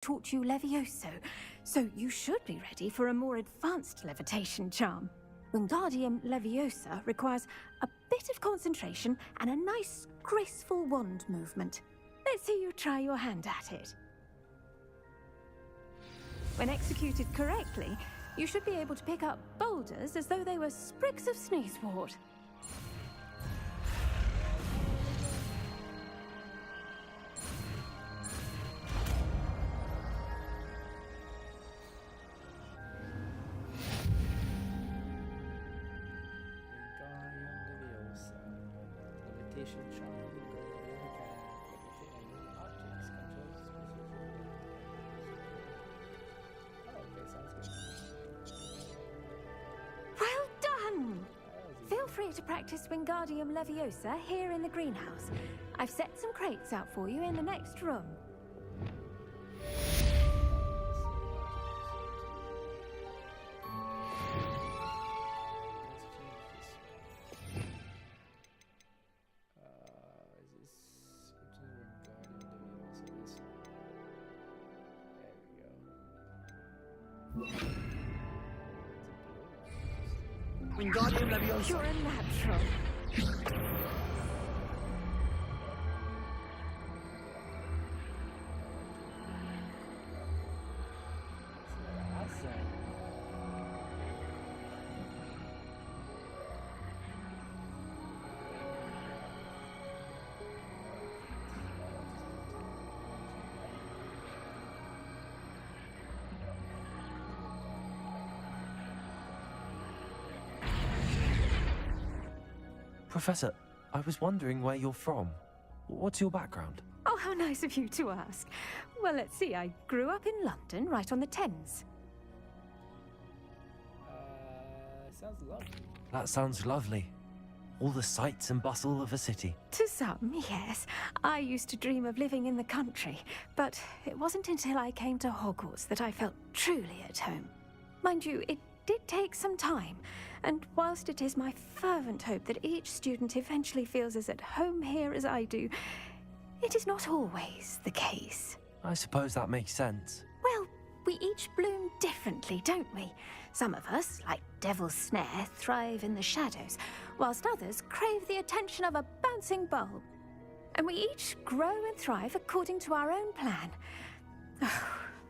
taught you Leviosa, so you should be ready for a more advanced levitation charm. Wingardium Leviosa requires a bit of concentration and a nice, graceful wand movement. Let's see you try your hand at it. When executed correctly, you should be able to pick up boulders as though they were sprigs of sneezewort. Levitation charm. Objects controls. Oh, okay, sounds good. Well done! Feel free to practice Wingardium Leviosa here in the greenhouse. I've set some crates out for you in the next room. Wingardium Leviosa. You're a natural. Professor, I was wondering where you're from. What's your background? Oh, how nice of you to ask. Well, let's see. I grew up in London, right on the Thames. Sounds lovely. That sounds lovely. All the sights and bustle of a city. To some, yes. I used to dream of living in the country, but it wasn't until I came to Hogwarts that I felt truly at home. Mind you, it did take some time, and whilst it is my fervent hope that each student eventually feels as at home here as I do, it is not always the case. I suppose that makes sense. Well, we each bloom differently, don't we? Some of us, like Devil's Snare, thrive in the shadows, whilst others crave the attention of a bouncing bulb. And we each grow and thrive according to our own plan. Oh,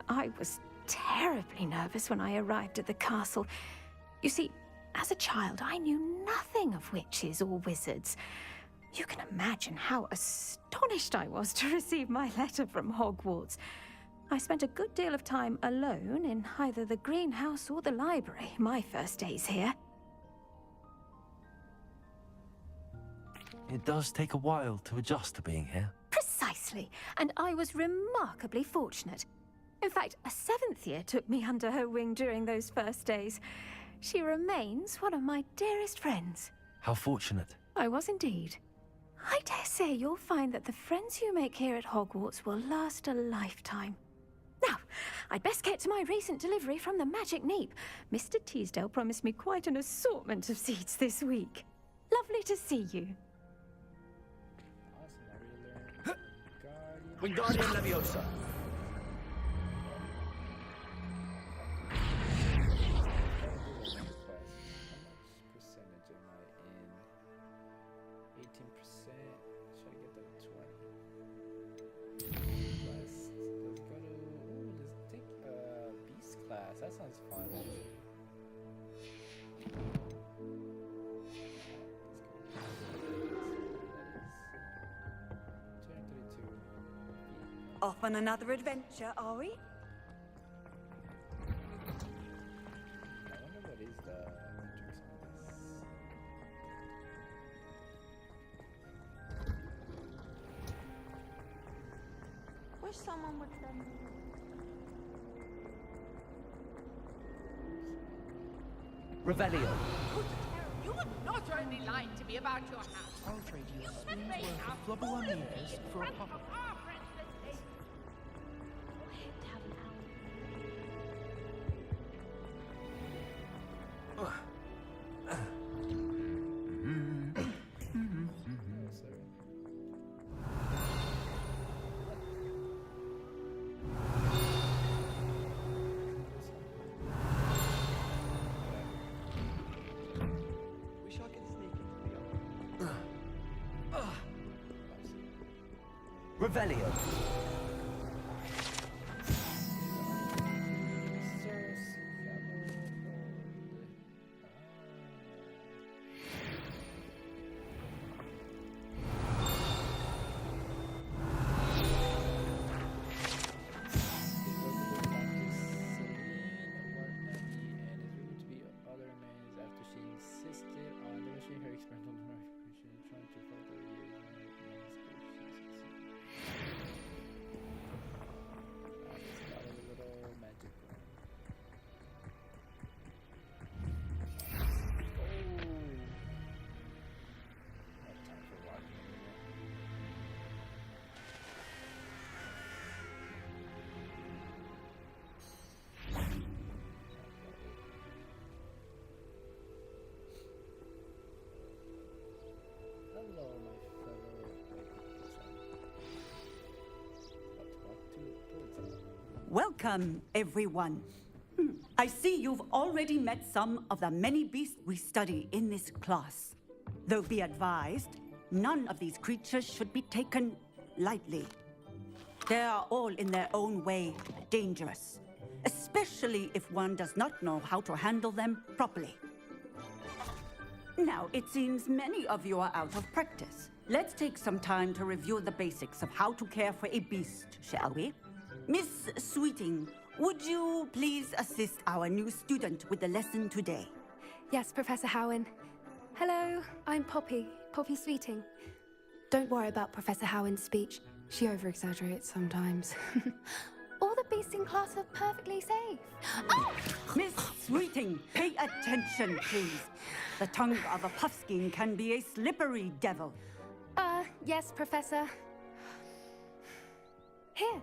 I was terribly nervous when I arrived at the castle. You see, as a child, I knew nothing of witches or wizards. You can imagine how astonished I was to receive my letter from Hogwarts. I spent a good deal of time alone in either the greenhouse or the library my first days here. It does take a while to adjust to being here. Precisely, and I was remarkably fortunate. In fact, a 7th year took me under her wing during those first days. She remains one of my dearest friends. How fortunate. I was indeed. I dare say you'll find that the friends you make here at Hogwarts will last a lifetime. Now, I'd best get to my recent delivery from the Magic Neep. Mr. Teasdale promised me quite an assortment of seeds this week. Lovely to see you. Awesome, I really learned Wingardium Leviosa. percentage am I in? 18%. Should I get that 20? Plus, let's go to. Ooh, let's take Beast class. That sounds fun. Off on another adventure, are we? I wonder what is the matrix on this. Wish someone would send me. Revelio. You would not only lie to me about your house. I'll trade you a You spoon's made worth out of flubber all of me amigas in for a front pop. of our friends this day. I hate to have an owl. Revelio. Welcome, everyone. I see you've already met some of the many beasts we study in this class. Though be advised, none of these creatures should be taken lightly. They are all in their own way dangerous, especially if one does not know how to handle them properly. Now, it seems many of you are out of practice. Let's take some time to review the basics of how to care for a beast, shall we? Miss Sweeting, would you please assist our new student with the lesson today? Yes, Professor Howen. Hello, I'm Poppy Sweeting. Don't worry about Professor Howen's speech. She over-exaggerates sometimes. All the beasts in class are perfectly safe. Oh! Miss Sweeting, pay attention, please. The tongue of a puffskein can be a slippery devil. Yes, Professor. Here,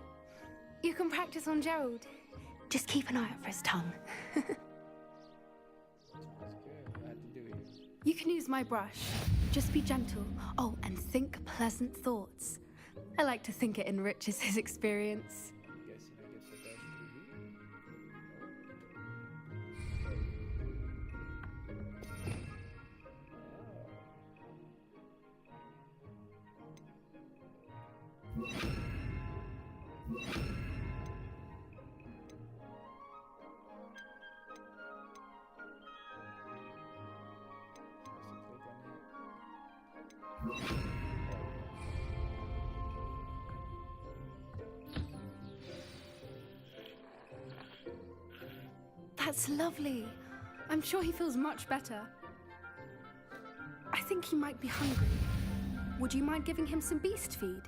you can practice on Gerald. Just keep an eye out for his tongue. You can use my brush. Just be gentle. Oh, and think pleasant thoughts. I like to think it enriches his experience. That's lovely. I'm sure he feels much better. I think he might be hungry. Would you mind giving him some beast feed?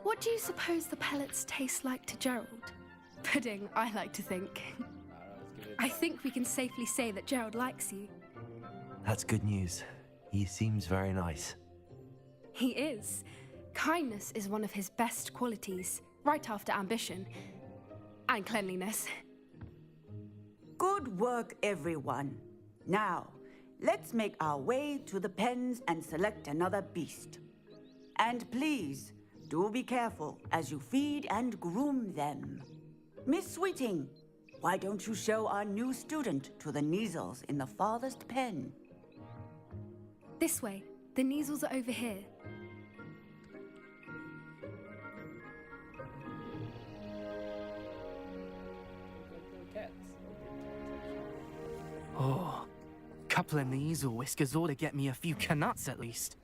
What do you suppose the pellets taste like to Gerald? Pudding, I like to think. I think we can safely say that Gerald likes you. That's good news. He seems very nice. He is. Kindness is one of his best qualities, right after ambition. And cleanliness. Good work, everyone. Now, let's make our way to the pens and select another beast. And please, do be careful as you feed and groom them. Miss Sweeting, why don't you show our new student to the Neasels in the farthest pen? This way. The Neasels are over here. Oh, couple of Neasel whiskers ought to get me a few canuts at least.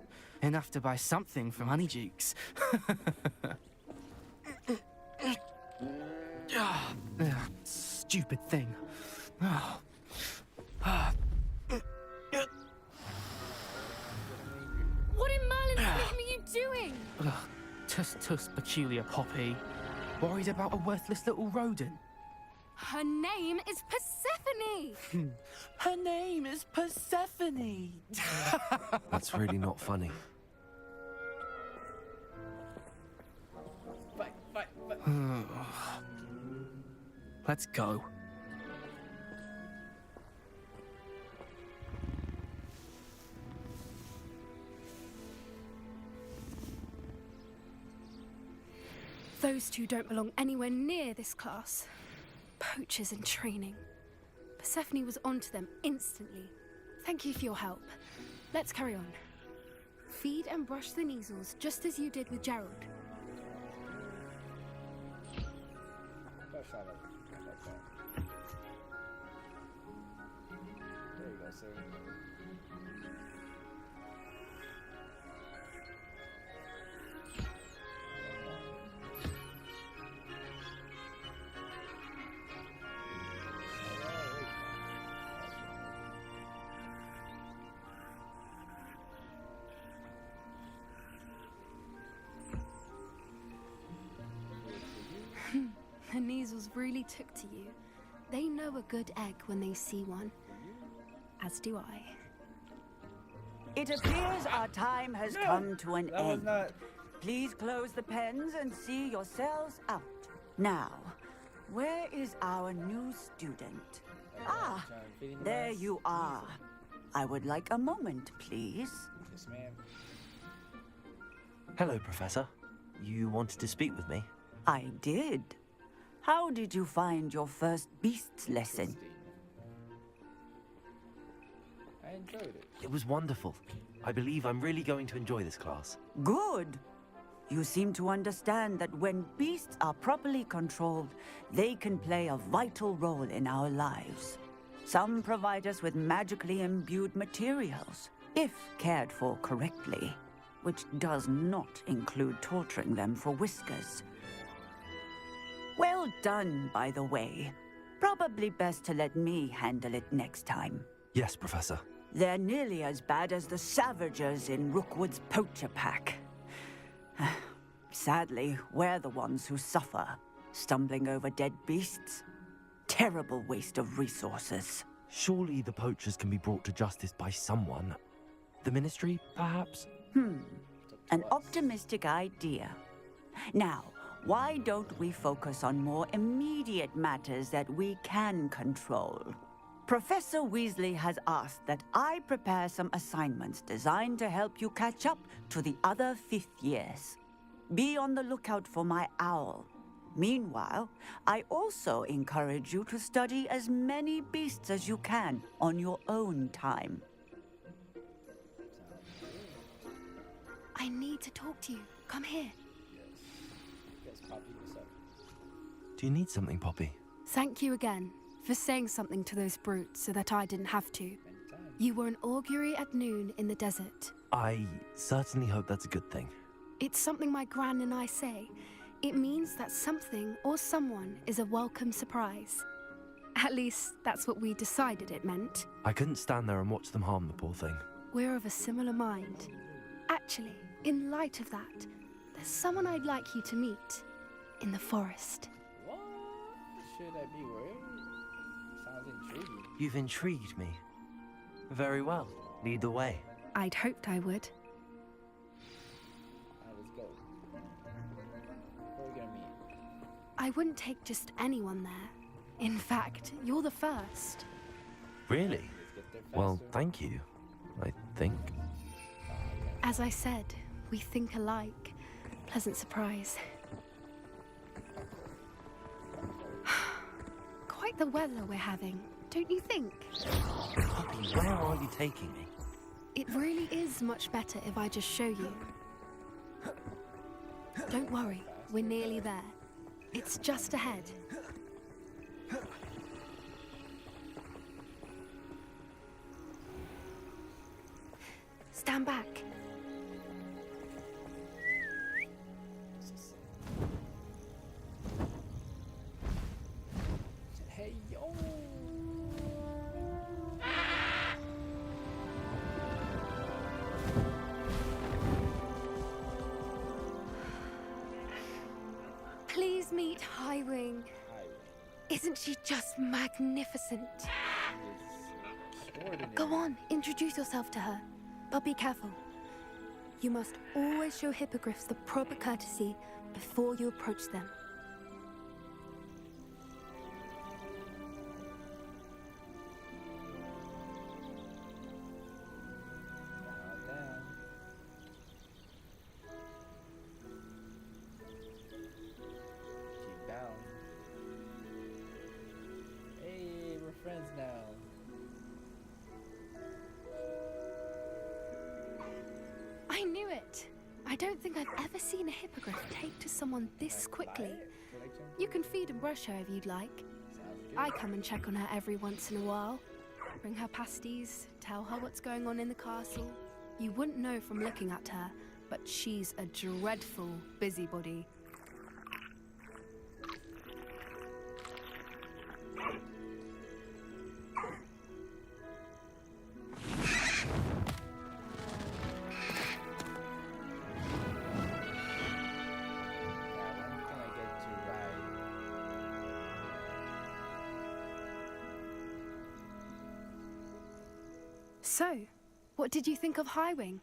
Enough to buy something from Honeydukes. Stupid thing. What in Merlin's name are you doing? Tuss, peculiar Poppy. Worried about a worthless little rodent. Her name is Persephone! Her name is Persephone! That's really not funny. Let's go. Those two don't belong anywhere near this class. Poachers in training. Persephone was onto them instantly. Thank you for your help. Let's carry on. Feed and brush the Neasels just as you did with Gerald. Brush out of it, like that. There you go, sir. The Neasels really took to you. They know a good egg when they see one. As do I. It appears our time has come to an That was end. not. Please close the pens and see yourselves out. Now, where is our new student? Ah, there you are. I would like a moment, please. Yes, ma'am. Hello, Professor. You wanted to speak with me? I did. How did you find your first beasts lesson? I enjoyed it. It was wonderful. I believe I'm really going to enjoy this class. Good. You seem to understand that when beasts are properly controlled, they can play a vital role in our lives. Some provide us with magically imbued materials, if cared for correctly, which does not include torturing them for whiskers. Well done, by the way. Probably best to let me handle it next time. Yes, Professor. They're nearly as bad as the Savagers in Rookwood's poacher pack. Sadly, we're the ones who suffer, stumbling over dead beasts. Terrible waste of resources. Surely the poachers can be brought to justice by someone. The Ministry, perhaps? An optimistic idea. Now, why don't we focus on more immediate matters that we can control? Professor Weasley has asked that I prepare some assignments designed to help you catch up to the other fifth years. Be on the lookout for my owl. Meanwhile, I also encourage you to study as many beasts as you can on your own time. I need to talk to you. Come here. Yes, Poppy, what's up? Do you need something, Poppy? Thank you again for saying something to those brutes so that I didn't have to. You were an augury at noon in the desert. I certainly hope that's a good thing. It's something my gran and I say. It means that something or someone is a welcome surprise. At least, that's what we decided it meant. I couldn't stand there and watch them harm the poor thing. We're of a similar mind. Actually, in light of that, there's someone I'd like you to meet. In the forest. What? Should I be worried? Sounds intriguing. You've intrigued me. Very well. Lead the way. I'd hoped I would. Alright, let's go. Where are we gonna meet? I wouldn't take just anyone there. In fact, you're the first. Really? Let's get there faster. Well, thank you. I think. As I said, we think alike. Pleasant surprise. Quite the weather we're having, don't you think? Poppy, where are you taking me? It really is much better if I just show you. Don't worry, we're nearly there. It's just ahead. Stand back. Hey, yo! Please meet Highwing. Highway. Isn't she just magnificent? It's extraordinary. Go on, introduce yourself to her. But be careful. You must always show hippogriffs the proper courtesy before you approach them. Now then. Keep down. Hey, we're friends now. don't think I've ever seen a hippogriff take to someone this quickly. Collection? You can feed and brush her if you'd like. Sounds good. I come and check on her every once in a while. Bring her pasties, tell her what's going on in the castle. You wouldn't know from looking at her, but she's a dreadful busybody. When can I get to ride? So, what did you think of Highwing?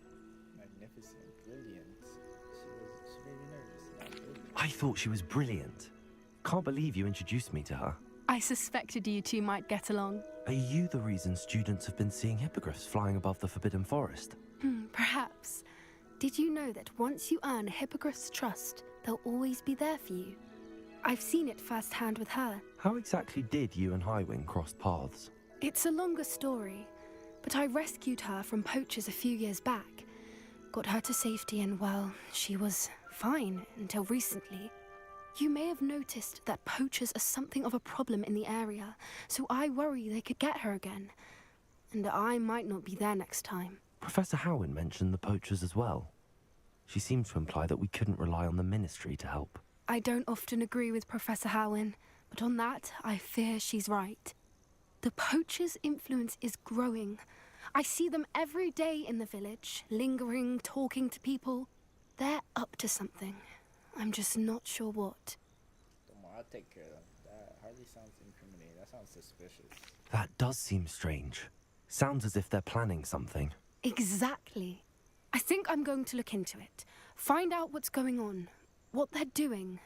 Magnificent, brilliant. She made me nervous. Not brilliant. I thought she was brilliant. Can't believe you introduced me to her. I suspected you two might get along. Are you the reason students have been seeing hippogriffs flying above the Forbidden Forest? Perhaps. Did you know that once you earn a hippogriff's trust, they'll always be there for you? I've seen it firsthand with her. How exactly did you and Highwing cross paths? It's a longer story, but I rescued her from poachers a few years back. Got her to safety and, well, she was fine until recently. You may have noticed that poachers are something of a problem in the area, so I worry they could get her again. And I might not be there next time. Professor Howin mentioned the poachers as well. She seemed to imply that we couldn't rely on the Ministry to help. I don't often agree with Professor Howin, but on that, I fear she's right. The poachers' influence is growing. I see them every day in the village, lingering, talking to people. They're up to something. I'm just not sure what. Don't worry, I'll take care of them. That hardly sounds incriminating. That sounds suspicious. That does seem strange. Sounds as if they're planning something. Exactly. I think I'm going to look into it. Find out what's going on, what they're doing.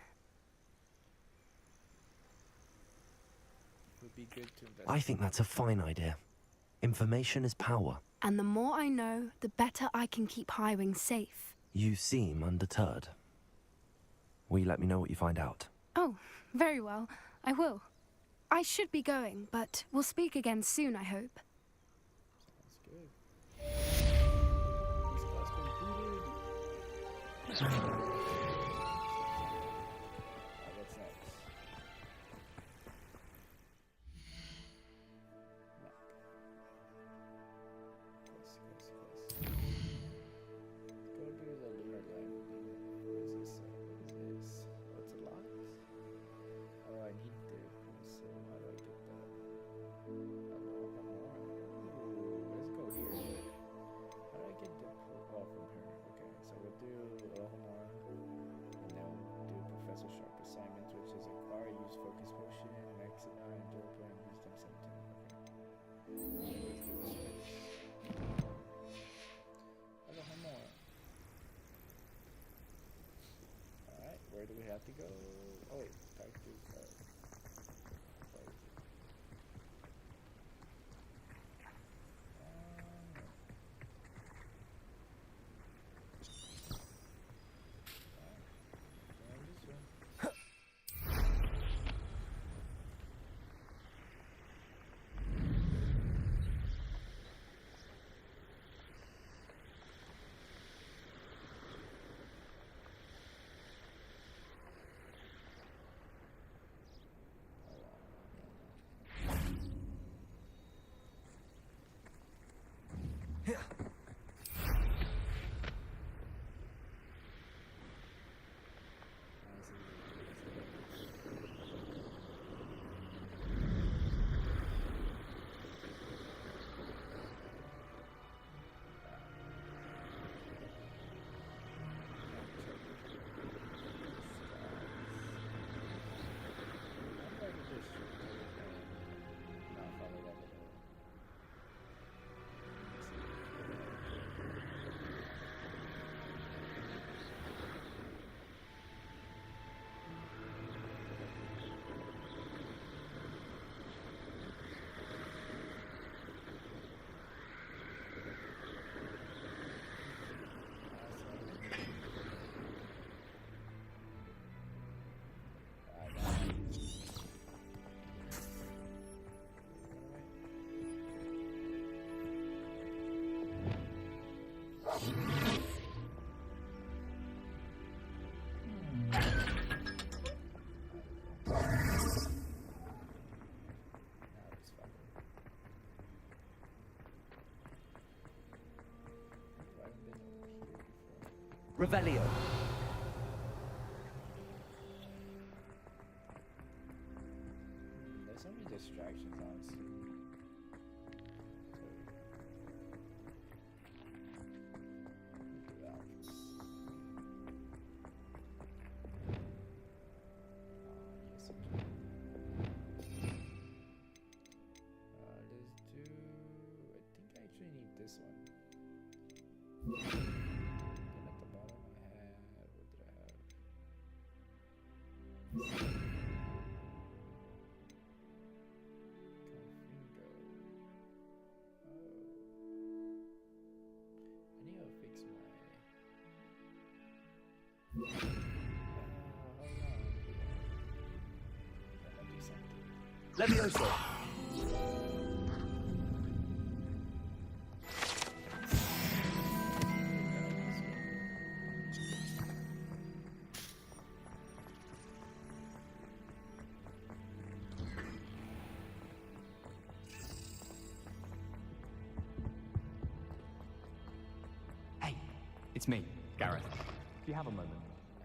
It would be good to investigate. I think that's a fine idea. Information is power. And the more I know, the better I can keep Highwing safe. You seem undeterred. Will you let me know what you find out? Oh, very well. I will. I should be going, but we'll speak again soon, I hope. Sounds good. This class completed. What's next? Map. Quest. Go to the lunar lamp. What is this? What is this? What's a lot? Oh, I need the so how do I get that? Ooh, let's go here. How do I get the from her? Okay, so we'll do Alhamar, and then we'll do Professor Sharp assignments, which is acquire, use focus potion, maximize, Dorpa, and wisdom 17. Okay. Let's do this first. Alhamar. Alright, where do we have to go? Oh wait, back to Revelio. There's so many distractions, honestly. Let's do. I think I actually need this one. Then at the bottom I had. What did I have? Confringo. Oh. I need to fix my. Hold on. Gotta do something. Leviosa. Hey, it's me, Gareth. Do you have a moment?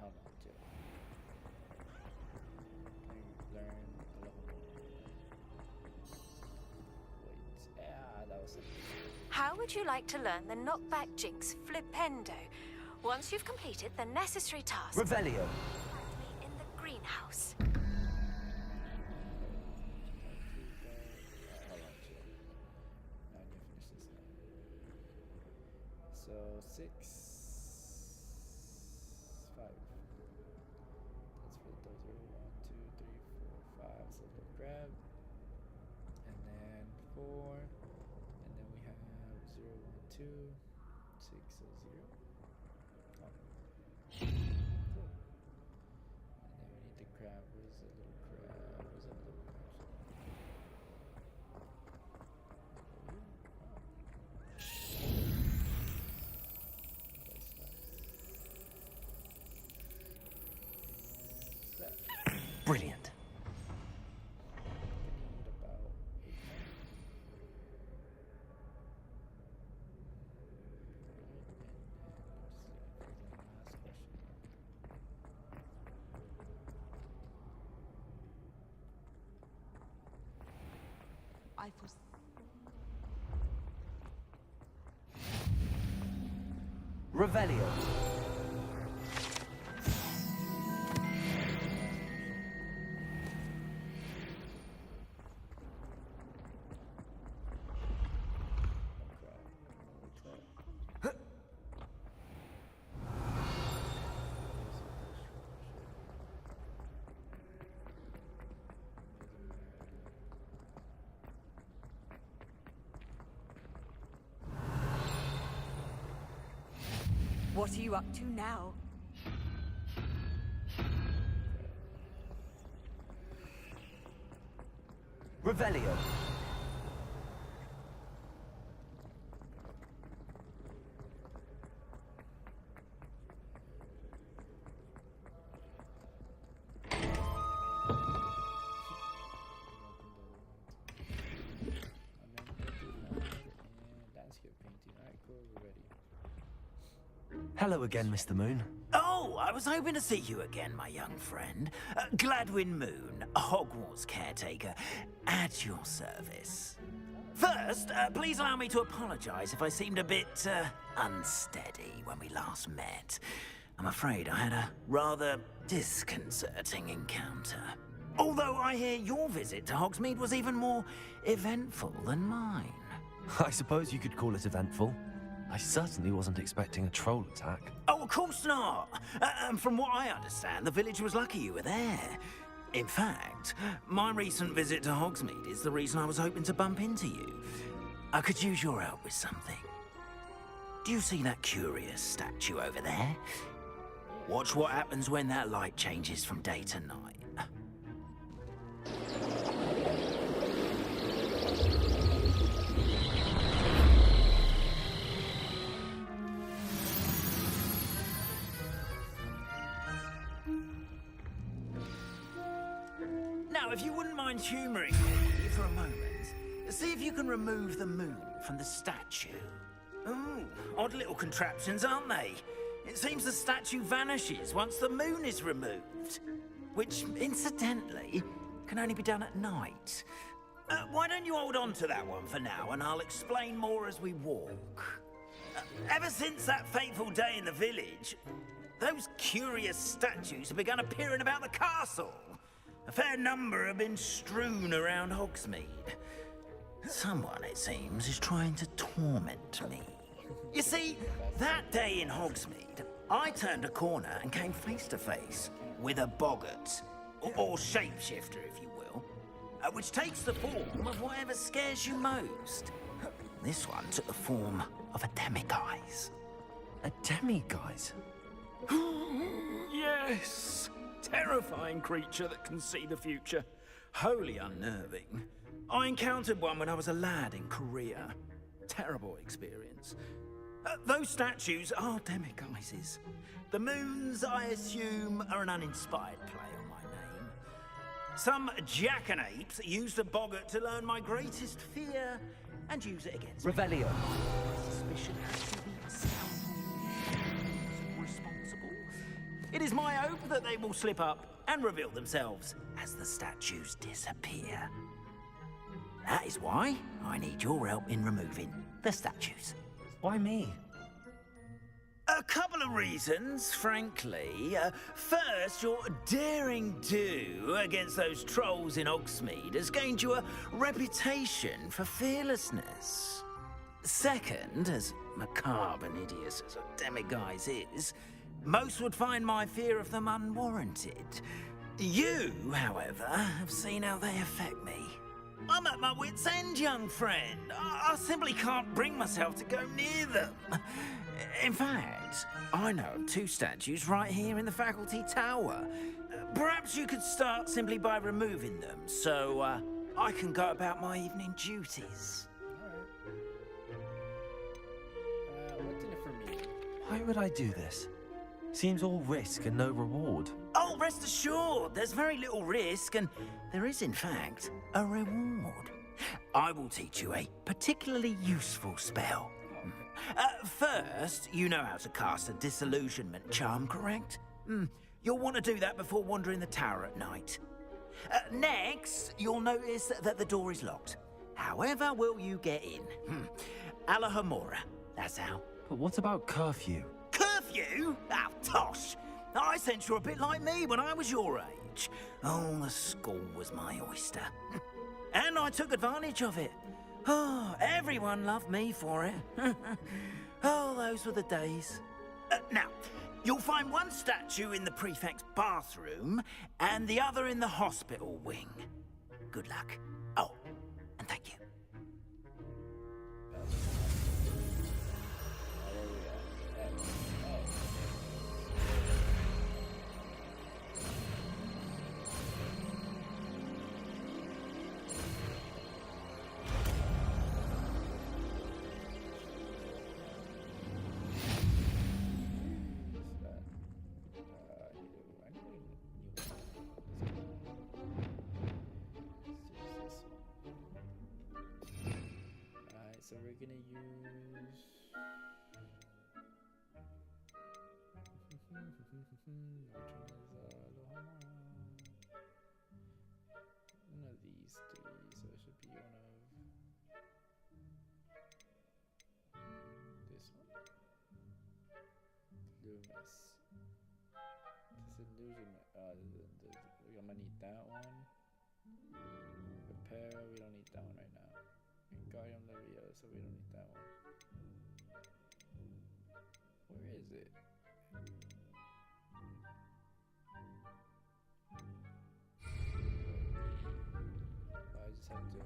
Hold on to it. I learn a lot more. Wait, that was something. How would you like to learn the knockback jinx flipendo? Once you've completed the necessary task, Revelio. find me in the greenhouse. Hold on to it. I need to finish this now. So 6, 5. That's for those are 1, 2, 3, 4, 5. So little grab. And then 4. And then we have 0, 1, 2, 6, so 0. Oh. Cool. And then we need the crab. Where's the little crab? Where's that little crab? Brilliant. Need about 8 more. I was Revelio. What are you up to now? Revelio. Hello again, Mr. Moon. Oh, I was hoping to see you again, my young friend. Gladwin Moon, Hogwarts caretaker, at your service. First, please allow me to apologize if I seemed a bit unsteady when we last met. I'm afraid I had a rather disconcerting encounter. Although I hear your visit to Hogsmeade was even more eventful than mine. I suppose you could call it eventful. I certainly wasn't expecting a troll attack. Oh, of course not. From what I understand, the village was lucky you were there. In fact, my recent visit to Hogsmeade is the reason I was hoping to bump into you. I could use your help with something. Do you see that curious statue over there? Watch what happens when that light changes from day to night. Now, if you wouldn't mind humouring me for a moment, see if you can remove the moon from the statue. Ooh, odd little contraptions, aren't they? It seems the statue vanishes once the moon is removed, which, incidentally, can only be done at night. Why don't you hold on to that one for now, and I'll explain more as we walk. Ever since that fateful day in the village, those curious statues have begun appearing about the castle. A fair number have been strewn around Hogsmeade. Someone, it seems, is trying to torment me. You see, that day in Hogsmeade, I turned a corner and came face to face with a boggart, or shapeshifter, if you will, which takes the form of whatever scares you most. This one took the form of a demiguise. A demiguise? Yes! Terrifying creature that can see the future. Wholly unnerving. I encountered one when I was a lad in Korea. Terrible experience. Those statues are demiguises. The moons, I assume, are an uninspired play on my name. Some jackanapes used a boggart to learn my greatest fear and use it against me. Revelio. Suspicion has to be responsible. It is my hope that they will slip up and reveal themselves as the statues disappear. That is why I need your help in removing the statues. Why me? A couple of reasons, frankly. First, your daring do against those trolls in Hogsmeade has gained you a reputation for fearlessness. Second, as macabre and hideous as a demiguise is, most would find my fear of them unwarranted. You, however, have seen how they affect me. I'm at my wit's end, young friend. I simply can't bring myself to go near them. In fact, I know of two statues right here in the faculty tower. Perhaps you could start simply by removing them, so I can go about my evening duties. What's in it for me? Why would I do this? Seems all risk and no reward. Oh, rest assured, there's very little risk, and there is, in fact, a reward. I will teach you a particularly useful spell. First, you know how to cast a disillusionment charm, correct? You'll want to do that before wandering the tower at night. Next, you'll notice that the door is locked. However will you get in? Alahomora, that's how. But what about curfew? Curfew? Oh, tosh! I sense you're a bit like me when I was your age. Oh, the school was my oyster. And I took advantage of it. Oh, everyone loved me for it. Oh, those were the days. Now, you'll find one statue in the prefect's bathroom and the other in the hospital wing. Good luck. Oh, and thank you. So we're gonna use one of these three, so it should be one of this one. Loomis. This is Loomis. We're gonna need that one. Repair, we don't need that one right now. Wingardium Leviosa, we don't need that one. Where is it? I just have to.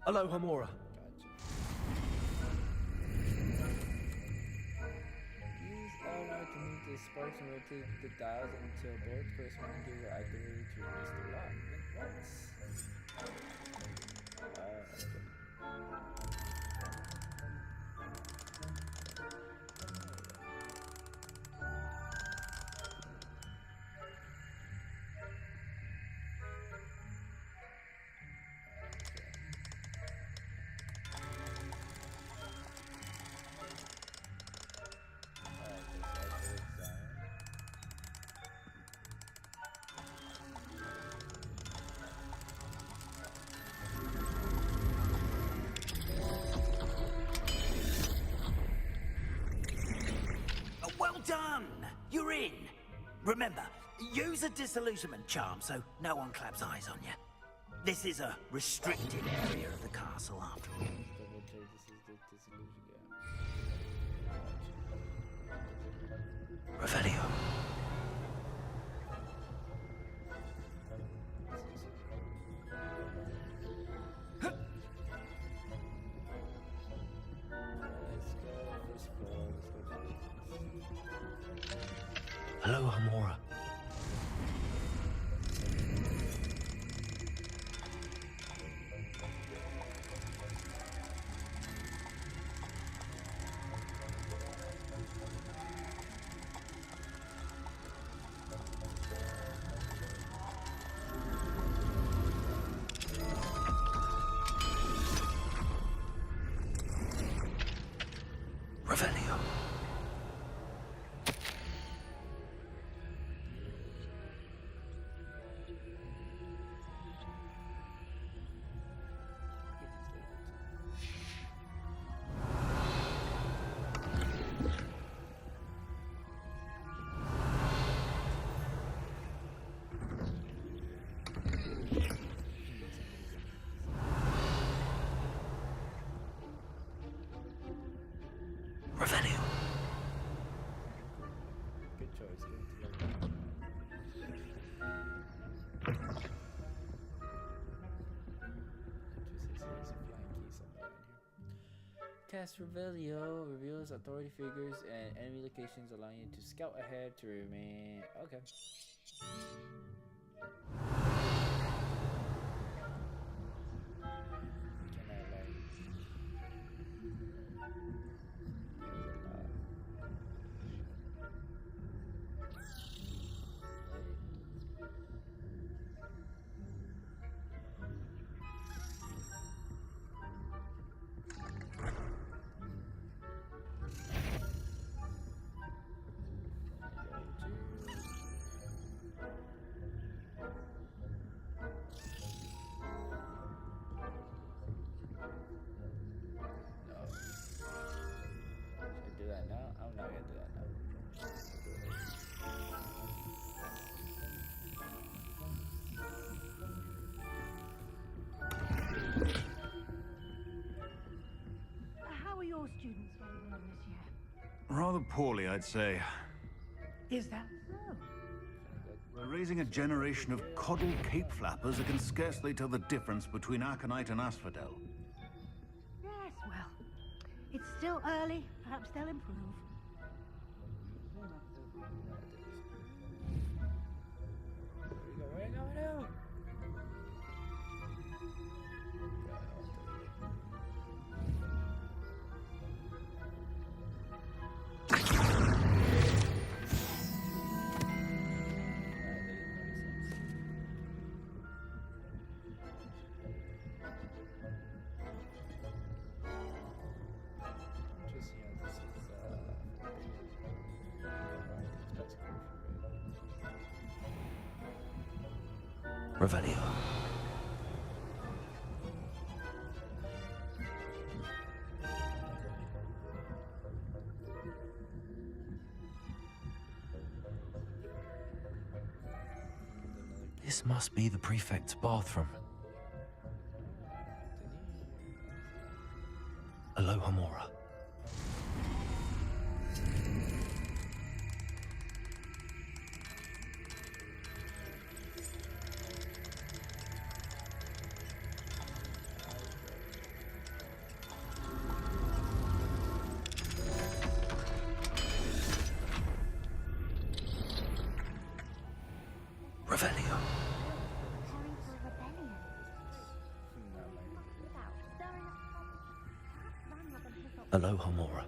Alohomora. Gotcha. Use L1 to move the sparks and rotate the dials until both corresponding gears are activated to release the lock. What? Okay. done! You're in. Remember, use a disillusionment charm so no one claps eyes on you. This is a restricted area of the castle after all. Double check this is the disillusion. Revelio. Hello, Hamora. Revelio. Revelio. Good choice. Cast Revelio reveals authority figures and enemy locations, allowing you to scout ahead to remain. Okay. Can I like? Do that now? I'm not gonna do that now. How are your students getting on this year? Rather poorly, I'd say. Is that so? We're raising a generation of coddled cape flappers who can scarcely tell the difference between Aconite and Asphodel. Yes, well, it's still early. Perhaps they'll improve. Where are you going now? Revelio. This must be the prefect's bathroom. Aloha Mora. Revelio. Preparing for a rebellion. Without stirring up trouble. Perhaps Grandmother has got Aloha Mora.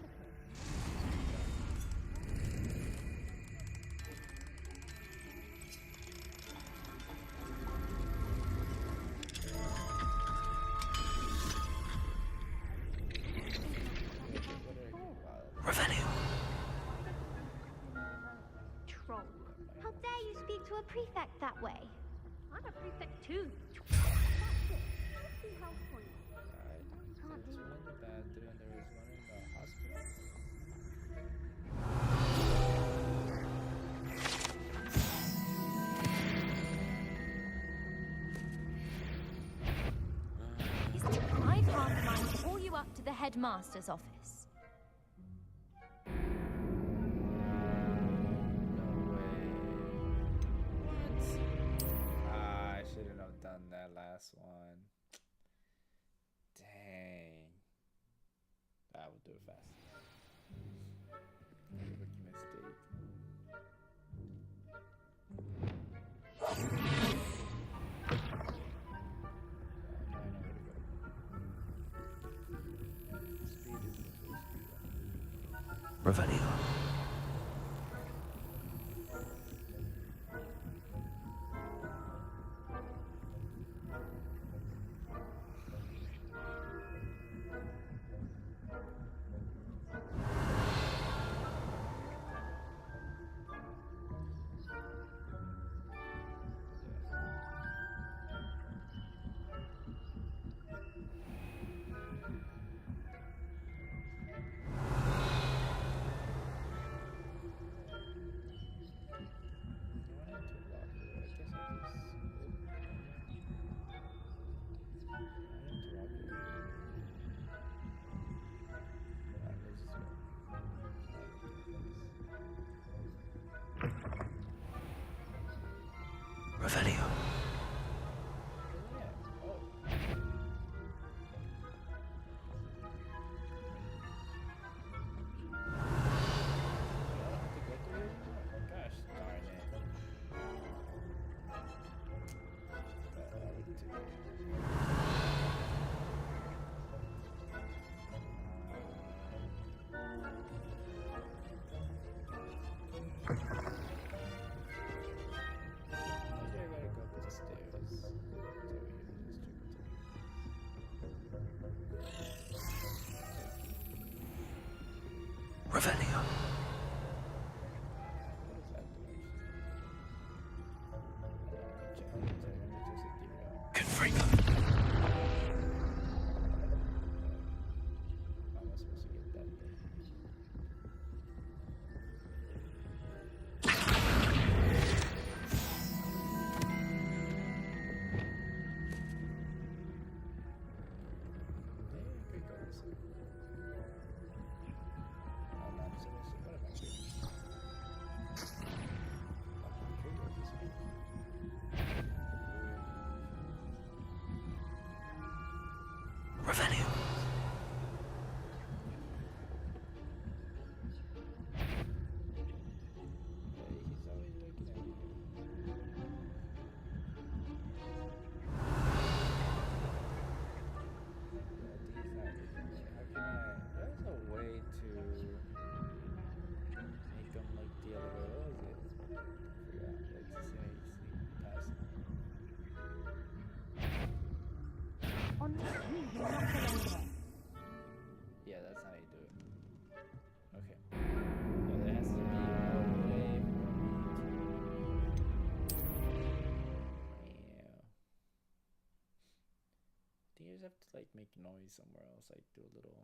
Revelio. troll. How dare you speak to a prefect that way? I'm a prefect too. That's it. Let's see how for you. Can't There's do one in the bathroom, there is one in the hospital. headmaster's office. No way. What? Ah, I shouldn't have done that last one. Dang. I will do it fast. Rookie mistake. Revelio. Revelio. Gosh darn it. Revelio. Confringo. Revelio. There's a way to make them like the other way. What was it? I forgot. Let's say sneak past them. On your screen, you're not alone there. Yeah, that's how you do it. Okay. Now there has to be a way for me to. Yeah. I think you just have to like make noise somewhere else, like do a little.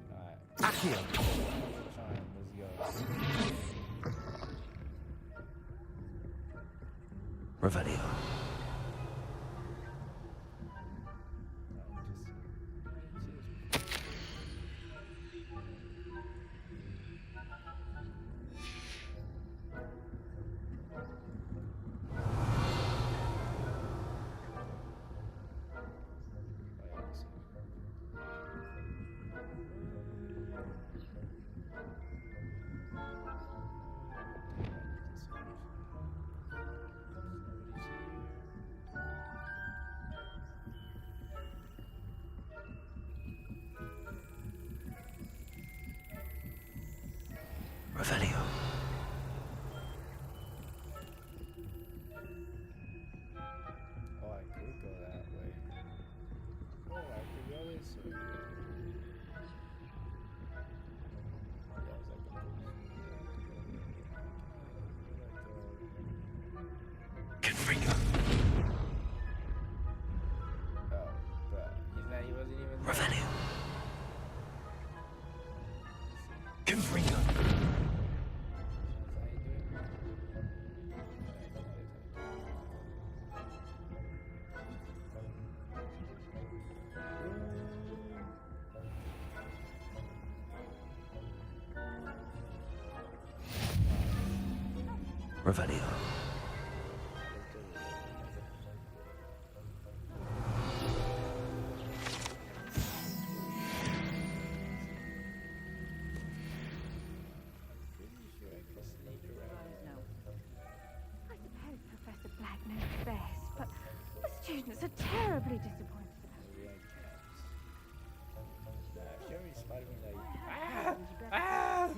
Alright. Accio. Fine, let's go. Revelio. Revelio. Oh, I could go that way. Oh, I could go this way. Yeah, it's like Confringo. oh, but he wasn't even. Revelio. Confringo. Revelio. I suppose Professor Black knows best, but the students are terribly disappointed about it. Maybe I can't. Fury spotted me like, ah!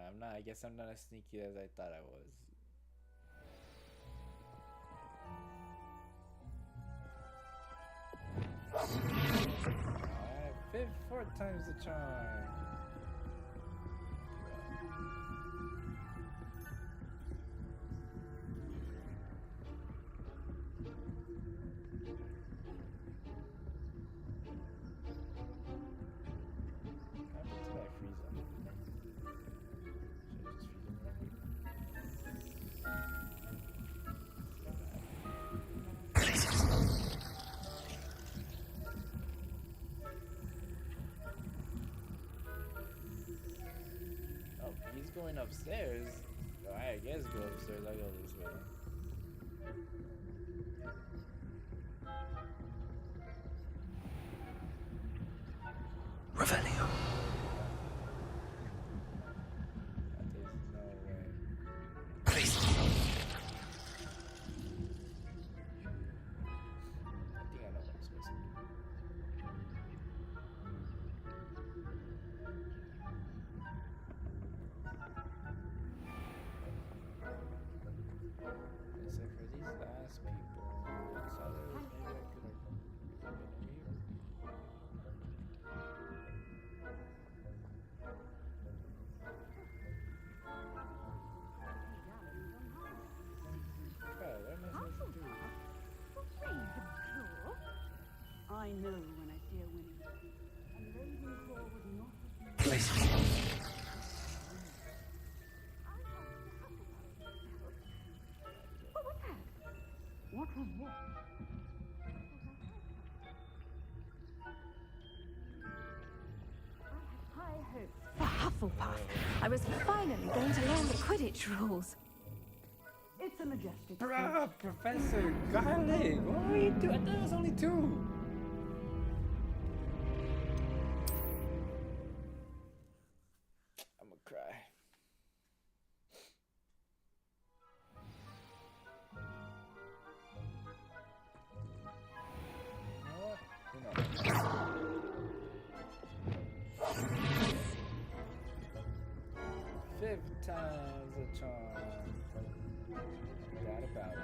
I'm not. I guess I'm not as sneaky as I thought I was. Alright, 4 times the charm. He's going upstairs. Alright, I guess go upstairs. I'll go this way. Revelio. There's no way. Please. I think I know what I'm supposed to do. Except for these last people. Looks like maybe I could have been here. Well, what am I supposed to do? I know when I see a winning. And RavenClaw would not have been. Please. What was that? What was what? High hopes for Hufflepuff. I was finally going to learn the Quidditch rules. It's a majestic. Bruh, Professor Garlic, what were you doing? I thought it was only 2. I'm gonna cry. You know what? Who knows? 5 times the charm. That about it.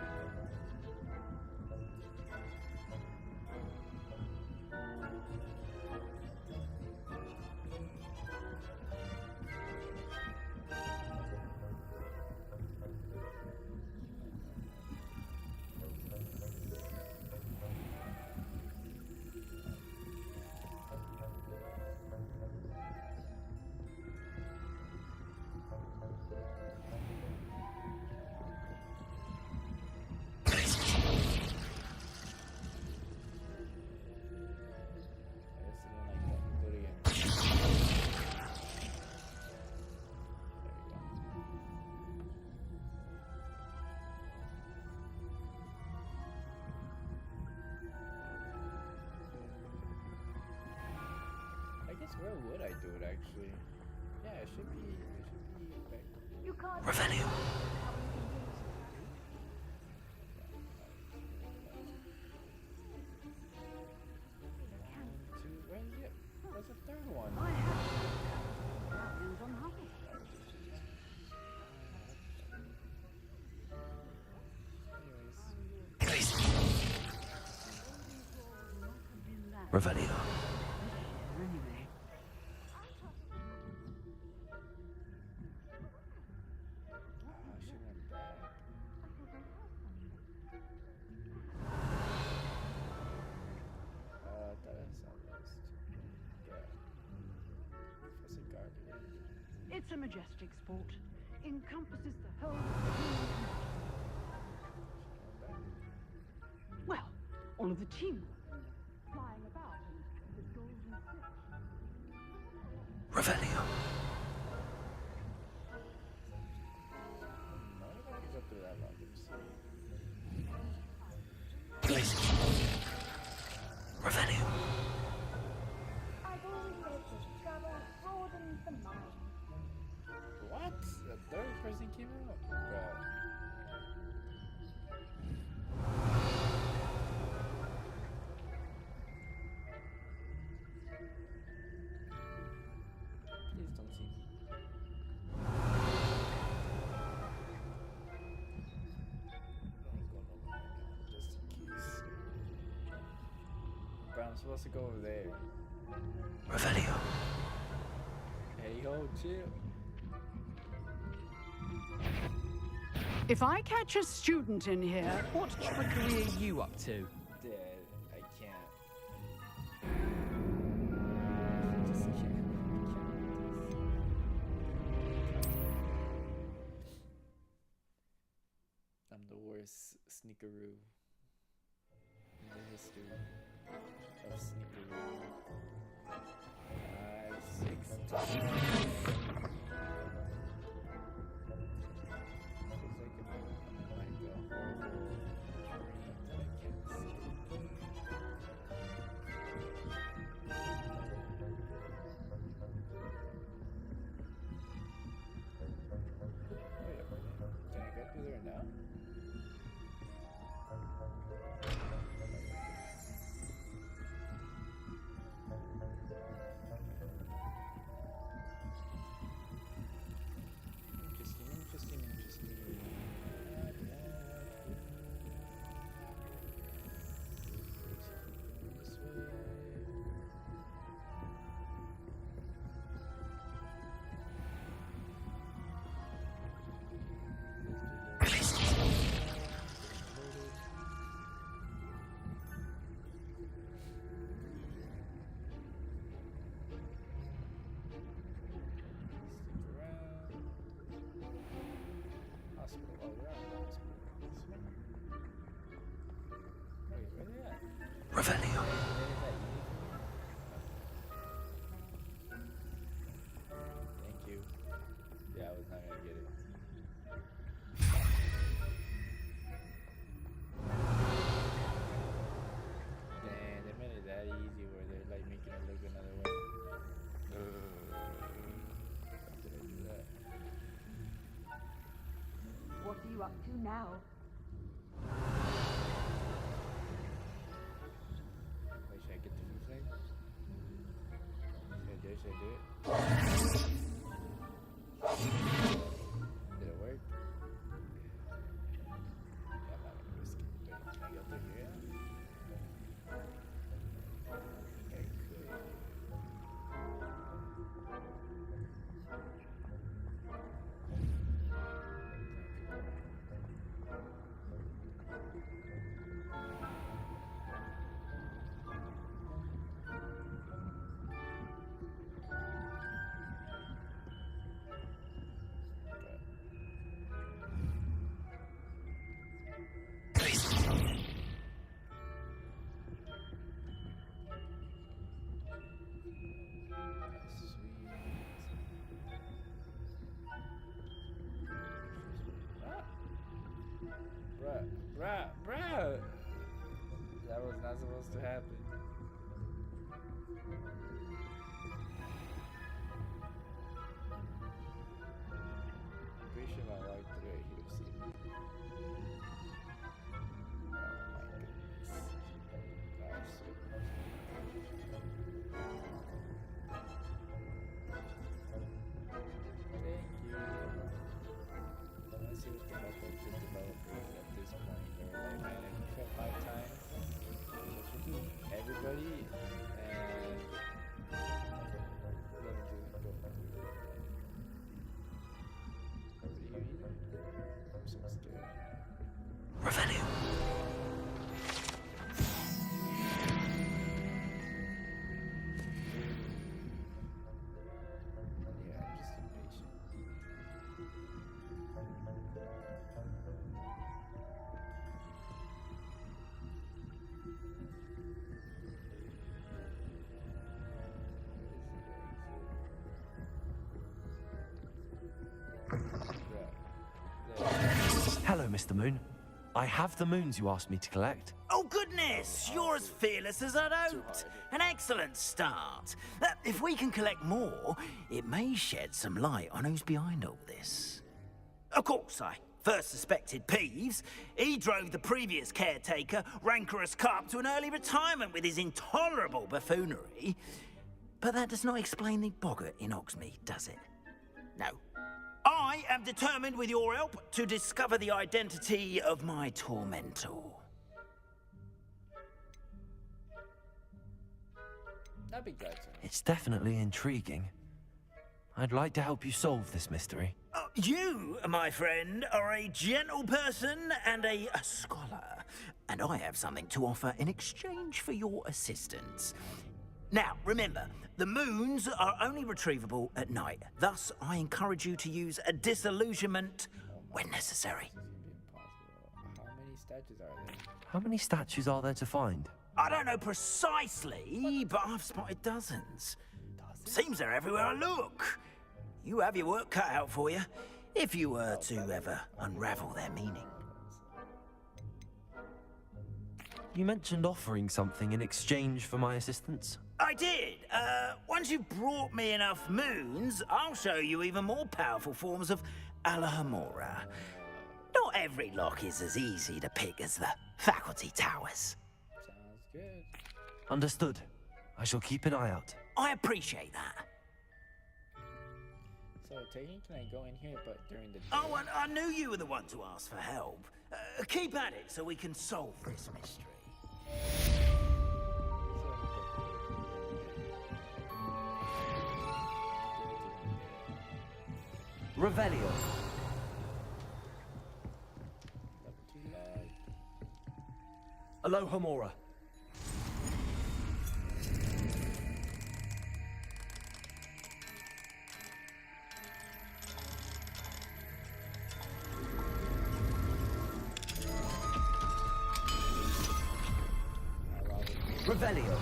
Where would I do it actually? Yeah, it should be like You can't. Revelio. Where's it? Where's the third one? I have hands on Hufflepuff. Please. Revelio. Revelio. Anyway. She went back. I thought I saw this. Yeah. Professor Garlic. It's a majestic sport. Encompasses the whole human Well, all of the teamwork and flying about and the golden fish. Revelio. No, I can go through that log. Glazing. Revelio. I've always said that travel broadens the mind. What? The third person came out? Bro. Please don't see me. Don't go nowhere right now, just in case. Bro, I'm supposed to go over there. Revelio. Hey ho, chill. If I catch a student in here, What trickery are you up to? Dead. I can't. I'm the worst sneakeroo in the history of sneakeroo. 5, 6, 2. Revelio. Thank you. Yeah, I was not gonna get it. Damn, they made it that easy where they're like making it look another way. How did I do that? What are you up to now? Wait, should I get the blue flame? Should I do it? Should I do it? Did it work? Yeah, I'm not gonna risk it. Wait, can I go through here? Okay, cool. Mr. Moon. I have the moons you asked me to collect. Oh, goodness! You're as fearless as I'd hoped. An excellent start. If we can collect more, it may shed some light on who's behind all this. Of course, I first suspected Peeves. He drove the previous caretaker, Rancorous Carp, to an early retirement with his intolerable buffoonery. But that does not explain the boggart in Hogsmeade, does it? No. I am determined, with your help, to discover the identity of my tormentor. That'd be good. It's definitely intriguing. I'd like to help you solve this mystery. You, my friend, are a gentle person and a scholar, and I have something to offer in exchange for your assistance. Now, remember, the moons are only retrievable at night. Thus, I encourage you to use a disillusionment when necessary. How many statues are there? How many statues are there to find? I don't know precisely, but I've spotted dozens. Seems they're everywhere I look. You have your work cut out for you, if you were to ever unravel their meaning. You mentioned offering something in exchange for my assistance. I did. Once you've brought me enough moons, I'll show you even more powerful forms of Alohomora. Not every lock is as easy to pick as the faculty towers. Sounds good. Understood. I shall keep an eye out. I appreciate that. So technically I go in here, but during the day... Oh, and I knew you were the one to ask for help. Keep at it so we can solve this mystery. Revelio. Alohomora. Revelio.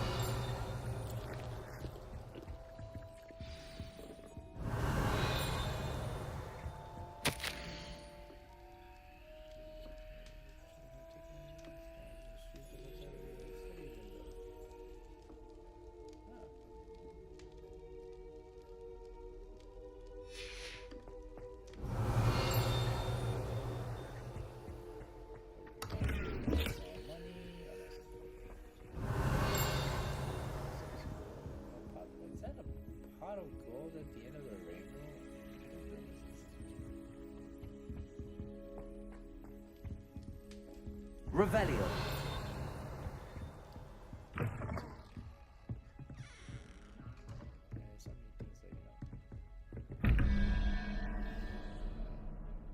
Revelio.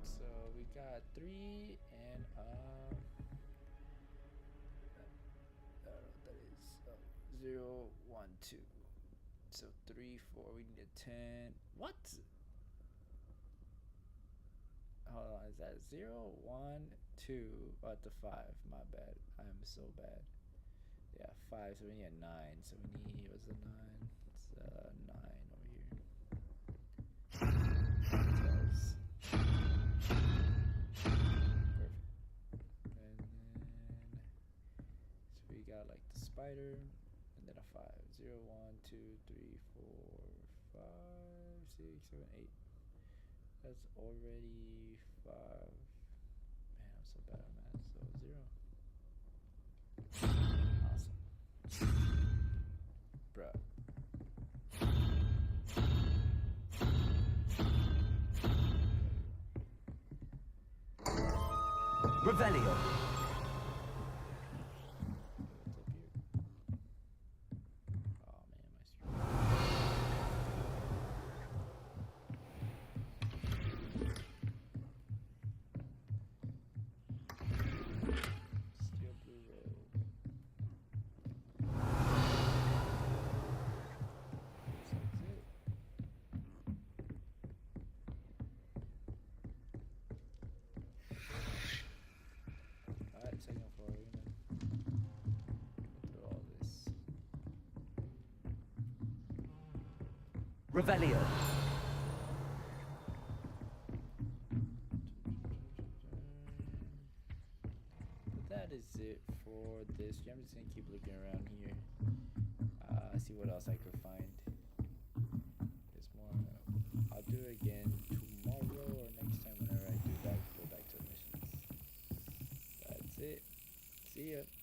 So we got 3 and that is 0, 1, 2. So 3, 4. We need a 10. What? Hold on. Is that 0, 1, 2? Oh, at the 5. My bad. I am so bad. Yeah, 5. So we need a 9. So we need, what's the 9? It's 9 over here. Tells. Perfect. And then so we got like the spider and then a 5. 0, 1, 2, 3, 4, 5, 6, 7, 8. That's already 5. Man, I'm so bad at math. So 0. Awesome. Bruh. Revelio. Second floor, we're gonna do all this. Revelio. that's it for this. I'm just gonna keep looking around here. See what else I could find. There's more. I'll do it again tomorrow or next time whenever I go back to the missions. That's it. See ya.